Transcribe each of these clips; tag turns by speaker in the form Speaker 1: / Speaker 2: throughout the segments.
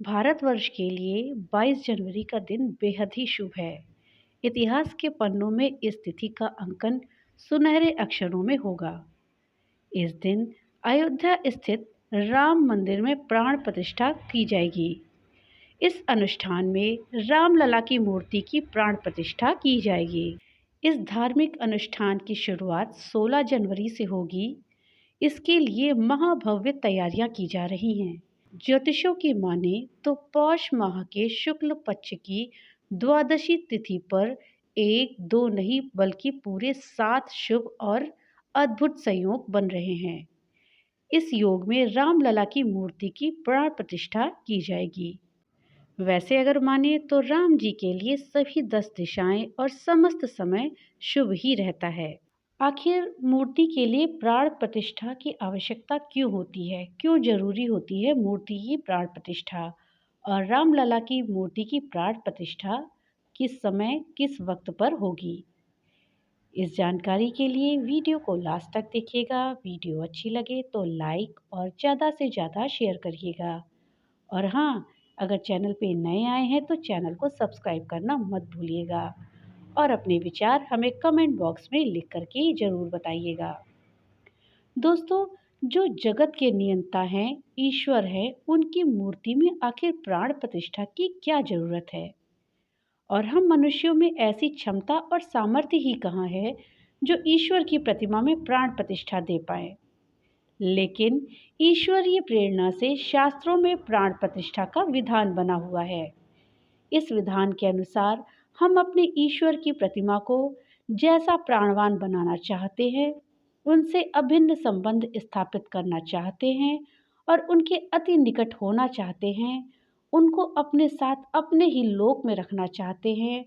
Speaker 1: भारतवर्ष के लिए 22 जनवरी का दिन बेहद ही शुभ है। इतिहास के पन्नों में इस तिथि का अंकन सुनहरे अक्षरों में होगा। इस दिन अयोध्या स्थित राम मंदिर में प्राण प्रतिष्ठा की जाएगी। इस अनुष्ठान में रामलला की मूर्ति की प्राण प्रतिष्ठा की जाएगी। इस धार्मिक अनुष्ठान की शुरुआत 16 जनवरी से होगी। इसके लिए महाभव्य तैयारियां की जा रही हैं। ज्योतिषों की माने तो पौष माह के शुक्ल पक्ष की द्वादशी तिथि पर एक दो नहीं बल्कि पूरे 7 शुभ और अद्भुत संयोग बन रहे हैं। इस योग में रामलला की मूर्ति की प्राण प्रतिष्ठा की जाएगी। वैसे अगर माने तो राम जी के लिए सभी 10 दिशाएं और समस्त समय शुभ ही रहता है। आखिर मूर्ति के लिए प्राण प्रतिष्ठा की आवश्यकता क्यों होती है? क्यों जरूरी होती है मूर्ति की प्राण प्रतिष्ठा? और रामलला की मूर्ति की प्राण प्रतिष्ठा किस समय किस वक्त पर होगी? इस जानकारी के लिए वीडियो को लास्ट तक देखिएगा। वीडियो अच्छी लगे तो लाइक और ज़्यादा से ज़्यादा शेयर करिएगा। और हाँ, अगर चैनल पे नए आए हैं तो चैनल को सब्सक्राइब करना मत भूलिएगा और अपने विचार हमें कमेंट बॉक्स में लिख करके ज़रूर बताइएगा। दोस्तों, जो जगत के नियंता हैं, ईश्वर हैं, उनकी मूर्ति में आखिर प्राण प्रतिष्ठा की क्या ज़रूरत है? और हम मनुष्यों में ऐसी क्षमता और सामर्थ्य ही कहाँ है जो ईश्वर की प्रतिमा में प्राण प्रतिष्ठा दे पाए? लेकिन ईश्वरीय प्रेरणा से शास्त्रों में प्राण प्रतिष्ठा का विधान बना हुआ है। इस विधान के अनुसार हम अपने ईश्वर की प्रतिमा को जैसा प्राणवान बनाना चाहते हैं, उनसे अभिन्न संबंध स्थापित करना चाहते हैं और उनके अति निकट होना चाहते हैं, उनको अपने साथ अपने ही लोक में रखना चाहते हैं,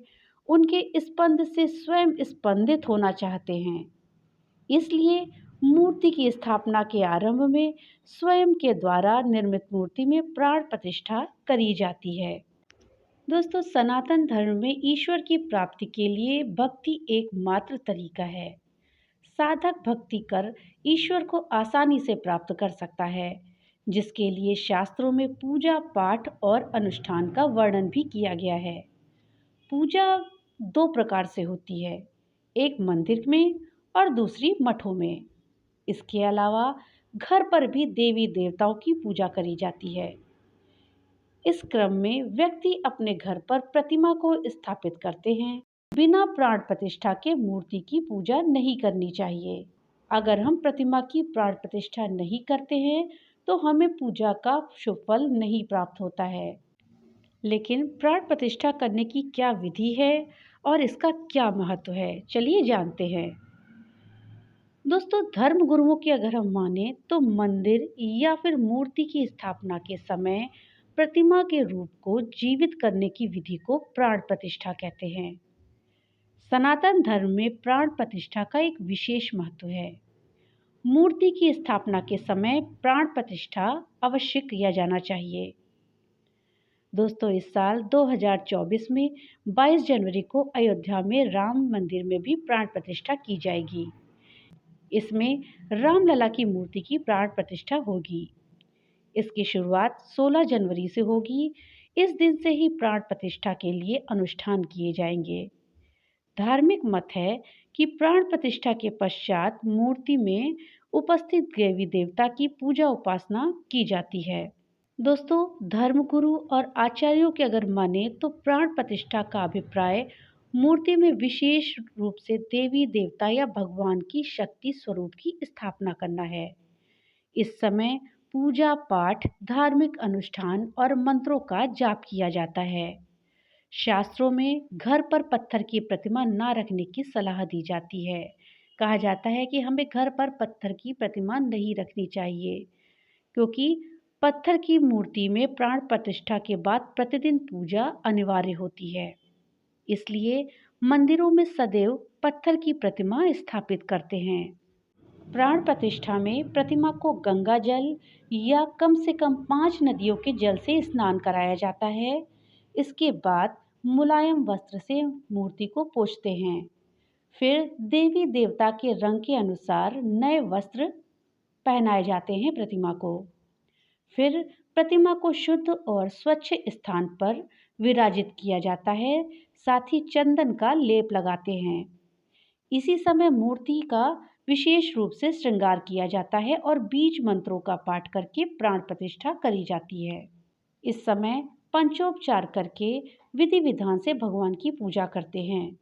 Speaker 1: उनके स्पंद से स्वयं स्पंदित होना चाहते हैं। इसलिए मूर्ति की स्थापना के आरंभ में स्वयं के द्वारा निर्मित मूर्ति में प्राण प्रतिष्ठा करी जाती है। दोस्तों, सनातन धर्म में ईश्वर की प्राप्ति के लिए भक्ति एकमात्र तरीका है। साधक भक्ति कर ईश्वर को आसानी से प्राप्त कर सकता है, जिसके लिए शास्त्रों में पूजा पाठ और अनुष्ठान का वर्णन भी किया गया है। पूजा 2 प्रकार से होती है, एक मंदिर में और दूसरी मठों में। इसके अलावा घर पर भी देवी देवताओं की पूजा करी जाती है। इस क्रम में व्यक्ति अपने घर पर प्रतिमा को स्थापित करते हैं। बिना प्राण प्रतिष्ठा के मूर्ति की पूजा नहीं करनी चाहिए। अगर हम प्रतिमा की प्राण प्रतिष्ठा नहीं करते हैं तो हमें पूजा का शुभ फल नहीं प्राप्त होता है। लेकिन प्राण प्रतिष्ठा करने की क्या विधि है और इसका क्या महत्व है, चलिए जानते हैं। दोस्तों, धर्म गुरुओं की अगर हम माने तो मंदिर या फिर मूर्ति की स्थापना के समय प्रतिमा के रूप को जीवित करने की विधि को प्राण प्रतिष्ठा कहते हैं। सनातन धर्म में प्राण प्रतिष्ठा का एक विशेष महत्व है। मूर्ति की स्थापना के समय प्राण प्रतिष्ठा अवश्य किया जाना चाहिए। दोस्तों, इस साल 2024 में 22 जनवरी को अयोध्या में राम मंदिर में भी प्राण प्रतिष्ठा की जाएगी। इसमें रामलला की मूर्ति की प्राण प्रतिष्ठा होगी। इसकी शुरुआत 16 जनवरी से होगी। इस दिन से ही प्राण प्रतिष्ठा के लिए अनुष्ठान किए जाएंगे। धार्मिक मत है कि प्राण प्रतिष्ठा के पश्चात मूर्ति में उपस्थित देवी देवता की पूजा उपासना की जाती है। दोस्तों, धर्मगुरु और आचार्यों के अगर माने तो प्राण प्रतिष्ठा का अभिप्राय मूर्ति में विशेष रूप से देवी देवता या भगवान की शक्ति स्वरूप की स्थापना करना है। इस समय पूजा पाठ, धार्मिक अनुष्ठान और मंत्रों का जाप किया जाता है। शास्त्रों में घर पर पत्थर की प्रतिमा न रखने की सलाह दी जाती है। कहा जाता है कि हमें घर पर पत्थर की प्रतिमा नहीं रखनी चाहिए, क्योंकि पत्थर की मूर्ति में प्राण प्रतिष्ठा के बाद प्रतिदिन पूजा अनिवार्य होती है। इसलिए मंदिरों में सदैव पत्थर की प्रतिमा स्थापित करते हैं। प्राण प्रतिष्ठा में प्रतिमा को गंगा जल या कम से कम 5 नदियों के जल से स्नान कराया जाता है। इसके बाद मुलायम वस्त्र से मूर्ति को पोंछते हैं। फिर देवी देवता के रंग के अनुसार नए वस्त्र पहनाए जाते हैं प्रतिमा को। फिर प्रतिमा को शुद्ध और स्वच्छ स्थान पर विराजित किया जाता है, साथ ही चंदन का लेप लगाते हैं। इसी समय मूर्ति का विशेष रूप से श्रृंगार किया जाता है और बीज मंत्रों का पाठ करके प्राण प्रतिष्ठा करी जाती है। इस समय पंचोपचार करके विधि विधान से भगवान की पूजा करते हैं।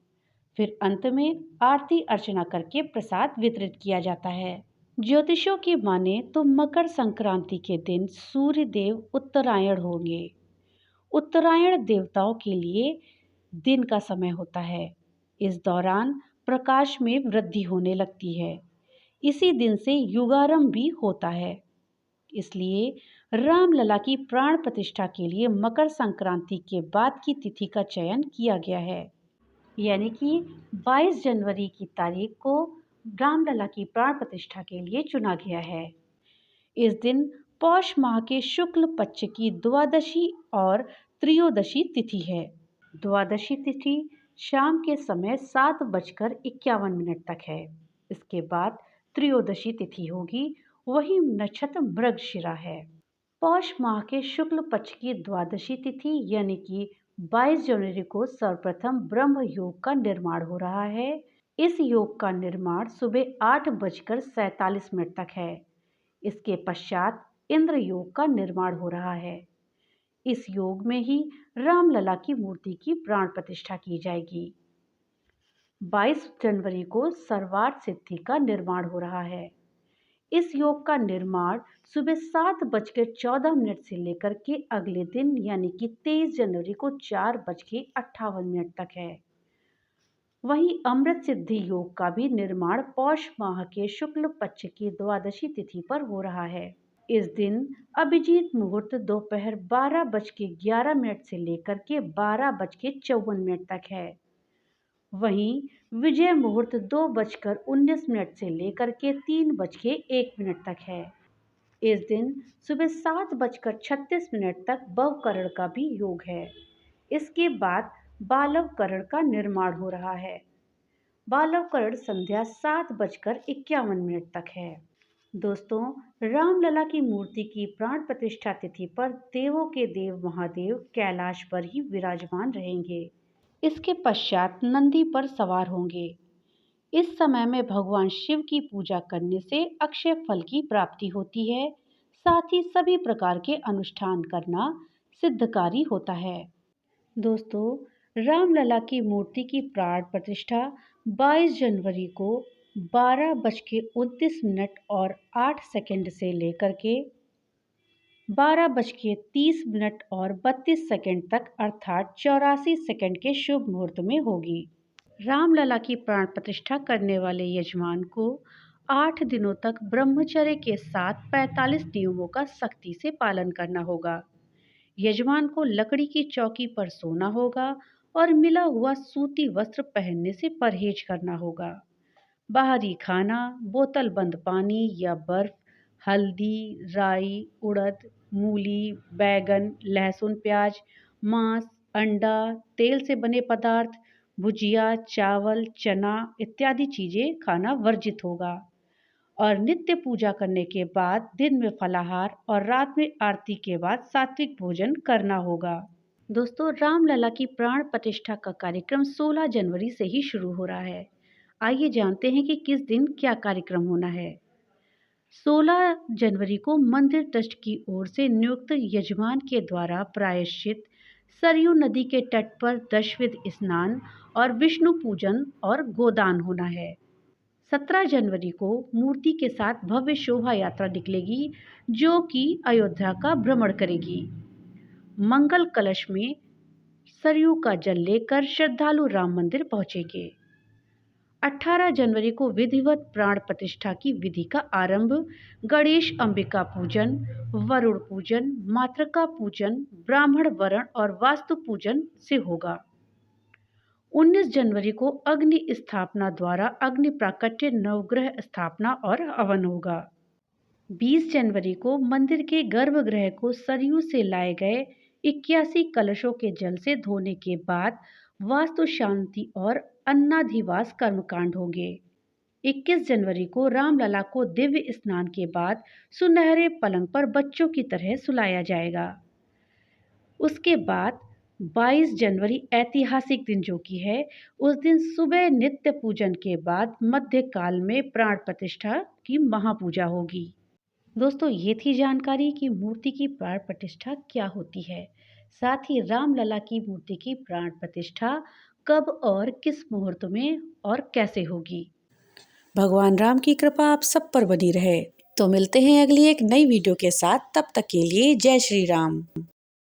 Speaker 1: फिर अंत में आरती अर्चना करके प्रसाद वितरित किया जाता है। ज्योतिषों की माने तो मकर संक्रांति के दिन सूर्य देव उत्तरायण होंगे। उत्तरायण देवताओं के लिए दिन का समय होता है। इस दौरान प्रकाश में वृद्धि होने लगती है। इसी दिन से युगारंभ भी होता है। इसलिए रामलला की प्राण प्रतिष्ठा के लिए मकर संक्रांति के बाद की तिथि का चयन किया गया है, यानी कि 22 जनवरी की तारीख को रामलला की प्राण प्रतिष्ठा के लिए चुना गया है। इस दिन पौष माह के शुक्ल पक्ष की द्वादशी और त्रयोदशी तिथि है। द्वादशी तिथि शाम के समय 7:51 तक है। इसके बाद त्रयोदशी तिथि होगी, वही नक्षत्र मृगशिरा है। पौष माह के शुक्ल पक्ष की द्वादशी तिथि यानी कि 22 जनवरी को सर्वप्रथम ब्रह्म योग का निर्माण हो रहा है। इस योग का निर्माण सुबह 8:47 तक है। इसके पश्चात इंद्र योग का निर्माण हो रहा है। इस योग में ही रामलला की मूर्ति की प्राण प्रतिष्ठा की जाएगी। 22 जनवरी को सर्वार्थ सिद्धि का निर्माण हो रहा है। इस योग का निर्माण सुबह 7:14 से लेकर के अगले दिन यानी कि 23 जनवरी को 4:58 तक है। वहीं अमृत सिद्धि योग का भी निर्माण पौष माह के शुक्ल पक्ष की द्वादशी तिथि पर हो रहा है। इस दिन अभिजीत मुहूर्त दोपहर 12:11 से लेकर के 12:54 तक है। वहीं विजय मुहूर्त 2:19 से लेकर के 3:01 तक है। इस दिन सुबह 7:36 तक भवकरण का भी योग है। इसके बाद बालवकरण का निर्माण हो रहा है। बालवकरण संध्या 7:51 तक है। दोस्तों, रामलला की मूर्ति की प्राण प्रतिष्ठा तिथि पर देवों के देव महादेव कैलाश पर ही विराजमान रहेंगे। इसके पश्चात नंदी पर सवार होंगे। इस समय में भगवान शिव की पूजा करने से अक्षय फल की प्राप्ति होती है। साथ ही सभी प्रकार के अनुष्ठान करना सिद्धकारी होता है। दोस्तों, रामलला की मूर्ति की प्राण प्रतिष्ठा 22 जनवरी को 12:29 और 8 सेकंड से लेकर के 12:30 और 32 सेकंड तक अर्थात 84 सेकंड के शुभ मुहूर्त में होगी। रामलला की प्राण प्रतिष्ठा करने वाले यजमान को 8 दिनों तक ब्रह्मचर्य के साथ 45 नियमों का सख्ती से पालन करना होगा। यजमान को लकड़ी की चौकी पर सोना होगा और मिला हुआ सूती वस्त्र पहनने से परहेज करना होगा। बाहरी खाना, बोतल बंद पानी या बर्फ, हल्दी, राई, उड़द, मूली, बैगन, लहसुन, प्याज, मांस, अंडा, तेल से बने पदार्थ, भुजिया, चावल, चना इत्यादि चीजें खाना वर्जित होगा। और नित्य पूजा करने के बाद दिन में फलाहार और रात में आरती के बाद सात्विक भोजन करना होगा। दोस्तों, रामलला की प्राण प्रतिष्ठा का कार्यक्रम 16 जनवरी से ही शुरू हो रहा है। आइए जानते हैं कि किस दिन क्या कार्यक्रम होना है। 16 जनवरी को मंदिर ट्रस्ट की ओर से नियुक्त यजमान के द्वारा प्रायश्चित, सरयू नदी के तट पर दशविध स्नान और विष्णु पूजन और गोदान होना है। 17 जनवरी को मूर्ति के साथ भव्य शोभा यात्रा निकलेगी जो कि अयोध्या का भ्रमण करेगी। मंगल कलश में सरयू का जल लेकर श्रद्धालु राम मंदिर पहुंचेंगे। 18 जनवरी को विधिवत प्राण प्रतिष्ठा की विधि का आरंभ गणेश अंबिका पूजन, वरुण पूजन, मातृका पूजन, ब्राह्मण वरण और वास्तु पूजन से होगा। 19 जनवरी को अग्नि स्थापना द्वारा अग्नि प्राकट्य, नवग्रह स्थापना और हवन होगा। 20 जनवरी को मंदिर के गर्भगृह को सरयू से लाए गए 81 कलशों के जल से धोने के बाद वास्तु शांति और अन्नाधिवास कर्मकांड होंगे। 21 जनवरी को रामलला को दिव्य स्नान के बाद सुनहरे पलंग पर बच्चों की तरह सुलाया जाएगा। उसके बाद 22 जनवरी ऐतिहासिक दिन जो कि है, उस दिन सुबह नित्य पूजन के बाद मध्यकाल में प्राण प्रतिष्ठा की महापूजा होगी। दोस्तों, ये थी जानकारी कि मूर्ति की प्राण प्रतिष्ठा क्या होती है। साथ ही रामलला की मूर्ति की प्राण प्रतिष्ठा कब और किस मुहूर्त में और कैसे होगी।
Speaker 2: भगवान राम की कृपा आप सब पर बनी रहे। तो मिलते हैं अगली एक नई वीडियो के साथ, तब तक के लिए जय श्री राम।